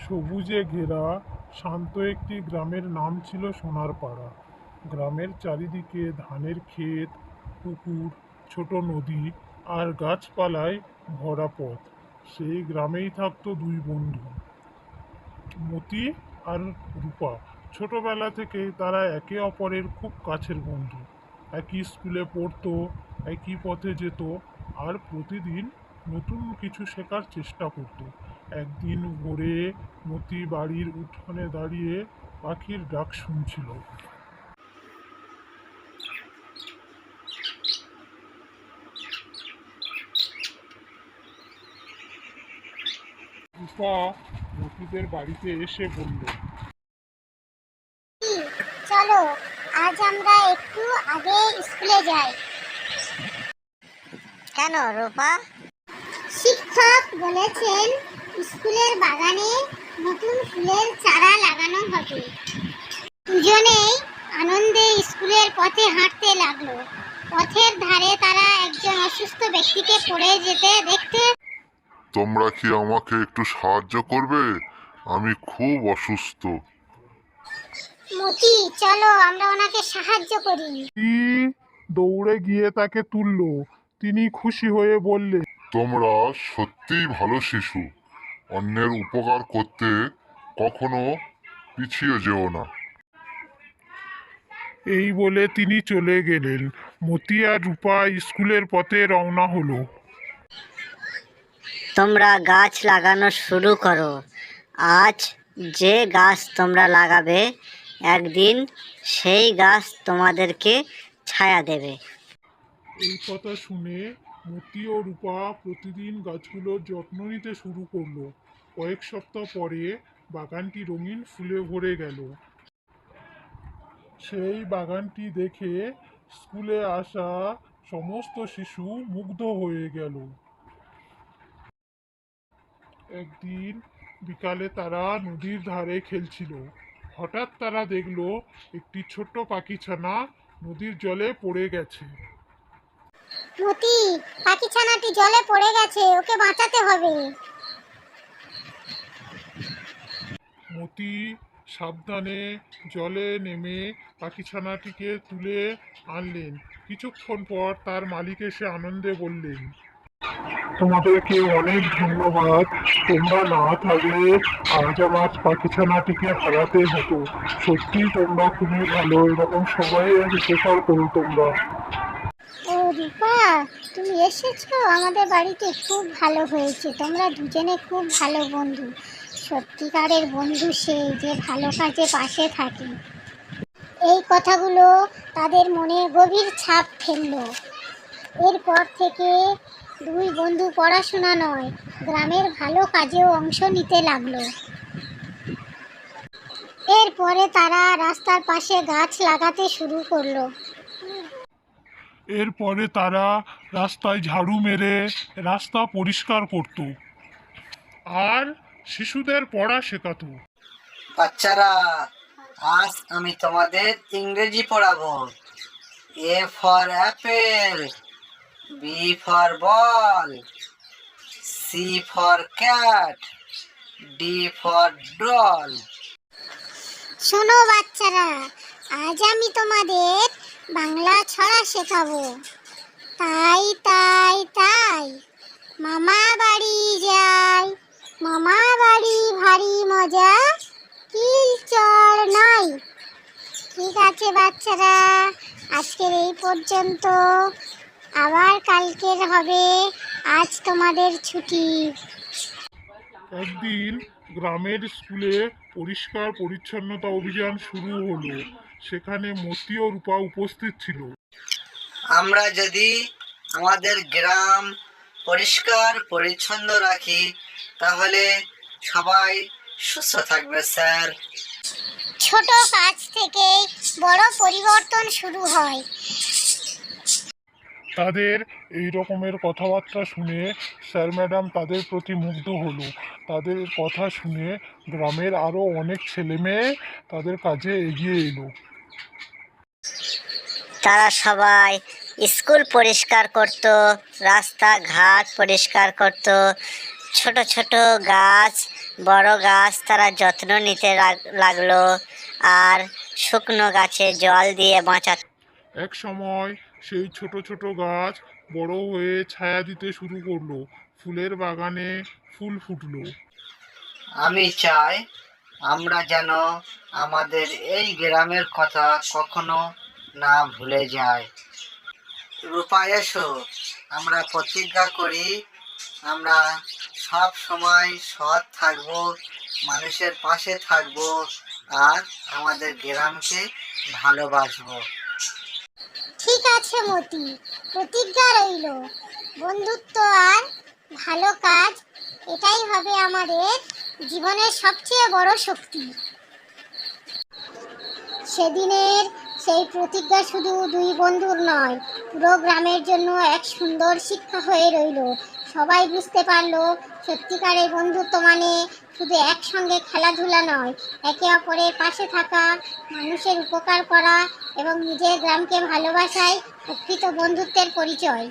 সবুজে ঘেরা শান্ত একটি গ্রামের নাম ছিল সোনারপাড়া। গ্রামের চারিদিকে ধানের ক্ষেত, পুকুর, ছোট নদী আর গাছপালায় ভরা পথ। সেই গ্রামেই থাকতো দুই বন্ধু, মতি আর রূপা। ছোটবেলা থেকে তারা একে অপরের খুব কাছের বন্ধু। একই স্কুলে পড়তো, একই পথে যেত, আর প্রতিদিন নতুন কিছু শেখার চেষ্টা করত। একদিন ভোরে মতি বাড়ির উঠোনে দাঁড়িয়ে পাখির ডাক শুনছিল। রূপা মতিদের বাড়িতে এসে বলল, চলো আজ আমরা একটু আগে স্কুলে যাই। কেন রূপা? শিক্ষক বলেছেন স্কুলের বাগানে নতুন ফুলের চারা লাগানো হবে। দুজনেই আনন্দে স্কুলের পথে হাঁটতে লাগলো। পথের ধারে তারা একজন অসুস্থ ব্যক্তিকে পড়ে যেতে দেখতে। তোমরা কি আমাকে একটু সাহায্য করবে? আমি খুব অসুস্থ। মতি, চলো আমরা ওনাকে সাহায্য করি। দৌড়ে গিয়ে তাকে তুলল। তিনি খুশি হয়ে বললেন, তোমরা সত্যিই ভালো শিশু। অন্যের উপকার করতে কখনো পিছিয়ে যেও না। এই বলে তিনি চলে গেলেন। মতি আর রূপা স্কুলের পথে রওনা হলো। তোমরা গাছ লাগানো শুরু করো। আজ যে গাছ তোমরা লাগাবে, একদিন সেই গাছ তোমাদেরকে ছায়া দেবে। এই কথা শুনে মতি ও রূপা প্রতিদিন গাছগুলোর যত্ন নিতে শুরু করলো। কয়েক সপ্তাহ পরে বাগানটি রঙিন ফুলে ভরে গেল। সেই বাগানটি দেখে স্কুলে আসা সমস্ত শিশু মুগ্ধ হয়ে গেল। একদিন বিকালে তারা নদীর ধারে খেলছিল। হঠাৎ তারা দেখলো একটি ছোট্ট পাখিছানা নদীর জলে পড়ে গেছে। মতি, পাখি ছানাটি জলে পড়ে গেছে, ওকে বাঁচাতে হবে। মতি সাবধানে জলে নেমে পাখিছানাটিকে তুলে আনলেন। কিছুক্ষণ পর তার মালিক এসে আনন্দে বললেন, তোমাদেরকে অনেক ধন্যবাদ। তোমরা না থাকলে আজ আমার পাখিছানাটিকে হারাতে হতো। সত্যি তোমরা খুবই ভালো, এরকম সবাই উপকার করো তোমরা। ও রূপা, তুমি এসেছো আমাদের বাড়িতে, খুব ভালো হয়েছে। তোমরা দুজনে খুব ভালো বন্ধু। সত্যিকারের বন্ধু সে যে ভালো কাজে পাশে থাকে। এই কথাগুলো তাদের মনে গভীর ছাপ ফেললো। এরপর থেকে দুই বন্ধু পড়াশোনা নয়, গ্রামের ভালো কাজেও অংশ নিতে লাগলো। এরপরে তারা রাস্তার পাশে গাছ লাগাতে শুরু করলো। এরপরে তারা রাস্তায় ঝাড়ু মেরে রাস্তা পরিষ্কার করত আর শিশুদের পড়া শেখাতো। বাচ্চারা, আজ আমি তোমাদের ইংরেজি পড়াবো। A for apple, B for ball, C for cat, D for doll. শোনো বাচ্চারা, আজ আমি তোমাদের বাংলা ছড়া শেখাবো। তাই তাই তাই, মামা বাড়ি যাই, মামা বাড়ি ভারী মজা, কিল চড় নাই। ঠিক আছে বাচ্চারা, আজকের এই পর্যন্ত, আবার কালকের হবে। আজ তোমাদের ছুটি। একদিন গ্রামের স্কুলে পরিষ্কার পরিচ্ছন্নতা অভিযান শুরু হলো। সেখানে মতি ও রূপা উপস্থিত ছিল। আমরা যদি আমাদের গ্রাম পরিষ্কার পরিচ্ছন্ন রাখি, তাহলে সবাই সুস্থ থাকবে স্যার। ছোট কাজ থেকেই বড় পরিবর্তন শুরু হয়। তাদের এই রকমের কথাবার্তা শুনে স্যার ম্যাডাম তাদের প্রতি মুগ্ধ হলো। তাদের কথা শুনে গ্রামের আরও অনেক ছেলে মেয়ে তাদের কাজে এগিয়ে এলো। তারা সবাই স্কুল পরিষ্কার করত, রাস্তাঘাট পরিষ্কার করত, ছোট ছোট গাছ বড় গাছ তারা যত্ন নিতে লাগলো আর শুকনো গাছে জল দিয়ে বাঁচাত। এক সময় সেই ছোট ছোট গাছ বড় হয়ে ছায়া দিতে শুরু করলো, ফুলের বাগানে ফুল ফুটলো। আমি চাই আমরা যেন আমাদের এই গ্রামের কথা কখনো না ভুলে যাই। রূপা, এসো আমরা প্রতিজ্ঞা করি আমরা সব সময় সৎ থাকবো, মানুষের পাশে থাকবো আর আমাদের গ্রামকে ভালোবাসবো। ঠিক আছে মতি, প্রতিজ্ঞা রইল। বন্ধুত্ব আর ভালো কাজ, এটাই হবে আমাদের জীবনের সবচেয়ে বড় শক্তি। সেদিনের সেই প্রতিজ্ঞা শুধু দুই বন্ধুর নয়, পুরো গ্রামের জন্য এক সুন্দর শিক্ষা হয়ে রইল। সবাই বুঝতে পারলো সত্যিকারের বন্ধুত্ব মানে শুধু একসঙ্গে খেলাধুলা নয়, একে অপরের পাশে থাকা, মানুষের উপকার করা এবং নিজের গ্রামকে ভালোবাসাই প্রকৃত বন্ধুত্বের পরিচয়।